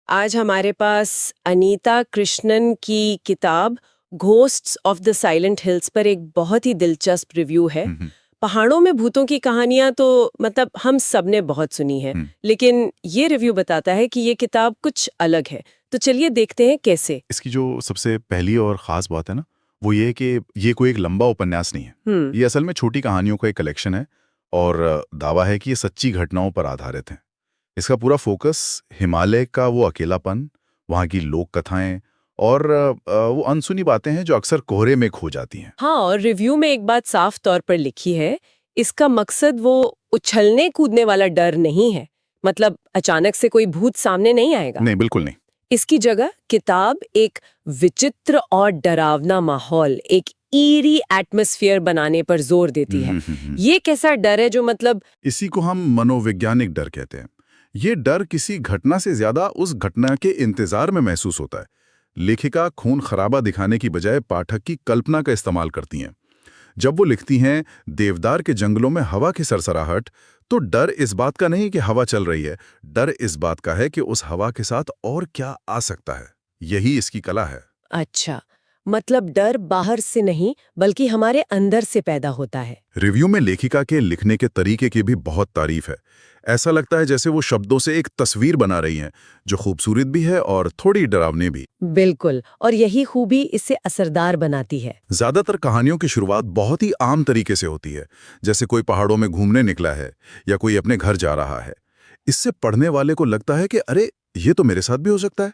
आज हमारे पास अनीता कृष्णन की किताब ghosts of the silent hills पर एक बहुत ही दिलचस्प रिव्यू है। हम्म, पहाड़ों में भूतों की कहानियां तो मतलब हम सब ने बहुत सुनी है, हम्म। लेकिन ये रिव्यू बताता है कि ये किताब कुछ अलग है। तो चलिए देखते हैं कैसे। इसकी जो सबसे पहली और ख़ास बात है ना, वो ये है कि ये कोई एक लंबा उपन्यास नहीं है। हम्म। ये असल में छोटी कहानियों का एक कलेक्शन है और दावा है कि ये सच्ची घटनाओं पर आधारित है। इसका पूरा फोकस हिमालय का वो अकेलापन, वहाँ की लोक कथाएं और वो अनसुनी बातें हैं जो अक्सर कोहरे में खो जाती हैं। हाँ, और रिव्यू में एक बात साफ तौर पर लिखी है, इसका मकसद वो उछलने कूदने वाला डर नहीं है। मतलब अचानक से कोई भूत सामने नहीं आएगा। नहीं, बिल्कुल नहीं। इसकी जगह किताब एक विचित्र और डरावना माहौल, एक ईरी एटमॉस्फेयर बनाने पर जोर देती है। ये कैसा डर है जो मतलब इसी को हम मनोवैज्ञानिक डर कहते हैं। ये डर किसी घटना से ज्यादा उस घटना के इंतजार में महसूस होता है। लेखिका खून खराबा दिखाने की बजाय पाठक की कल्पना का इस्तेमाल करती हैं। जब वो लिखती हैं देवदार के जंगलों में हवा की सरसराहट, तो डर इस बात का नहीं कि हवा चल रही है, डर इस बात का है कि उस हवा के साथ और क्या आ सकता है। यही इसकी कला है। अच्छा, मतलब डर बाहर से नहीं बल्कि हमारे अंदर से पैदा होता है। रिव्यू में लेखिका के लिखने के तरीके की भी बहुत तारीफ है। ऐसा लगता है जैसे वो शब्दों से एक तस्वीर बना रही हैं, जो खूबसूरत भी है और थोड़ी डरावनी भी। बिल्कुल, और यही खूबी इसे असरदार बनाती है। ज्यादातर कहानियों की शुरुआत बहुत ही आम तरीके से होती है, जैसे कोई पहाड़ों में घूमने निकला है या कोई अपने घर जा रहा है। इससे पढ़ने वाले को लगता है कि अरे, ये तो मेरे साथ भी हो सकता है।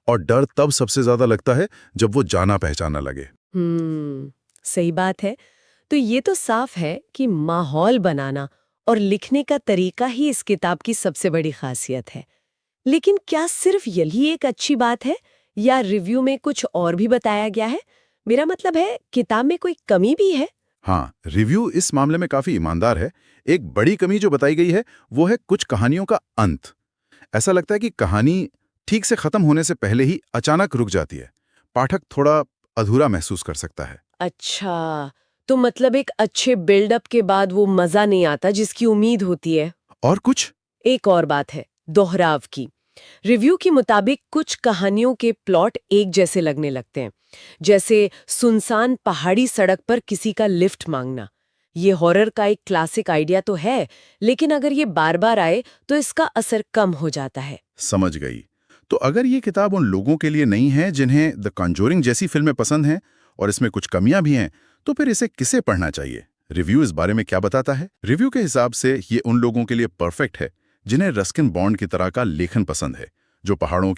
और डर तब सबसे ज्यादा लगता है जब वो जाना पहचाना लगे। सही बात है। तो ये तो साफ है कि माहौल बनाना और लिखने का तरीका ही इस किताब की सबसे बड़ी खासियत है। लेकिन क्या सिर्फ यही एक अच्छी बात है या रिव्यू में कुछ और भी बताया गया है? मेरा मतलब है, किताब में कोई कमी भी है? हाँ, रिव्यू इस मामले में काफी ईमानदार है। एक बड़ी कमी जो बताई गई है वो है कुछ कहानियों का अंत। ऐसा लगता है कि कहानी ठीक से खत्म होने से पहले ही अचानक रुक जाती है। पाठक थोड़ा अधूरा महसूस कर सकता है। अच्छा, तो मतलब एक अच्छे बिल्डअप के बाद वो मजा नहीं आता जिसकी उम्मीद होती है। और कुछ एक और बात है, दोहराव की। रिव्यू के मुताबिक कुछ कहानियों के प्लॉट एक जैसे लगने लगते हैं, जैसे सुनसान पहाड़ी सड़क पर किसी का लिफ्ट मांगना। ये हॉरर का एक क्लासिक आइडिया तो है, लेकिन अगर ये बार बार आए तो इसका असर कम हो जाता है। समझ गई। तो अगर ये किताब उन लोगों के लिए नहीं है जिन्हें द कॉन्जूरिंग जैसी फिल्में पसंद हैं और इसमें कुछ कमियां भी हैं, तो फिर इसे किसे पढ़ना चाहिए? रिव्यू इस बारे में क्या बताता है? रिव्यू के हिसाब से ये उन लोगों के लिए परफेक्ट है जिन्हें रस्किन बॉन्ड की तरह का लेखन पसंद है, जो पहाड़ों की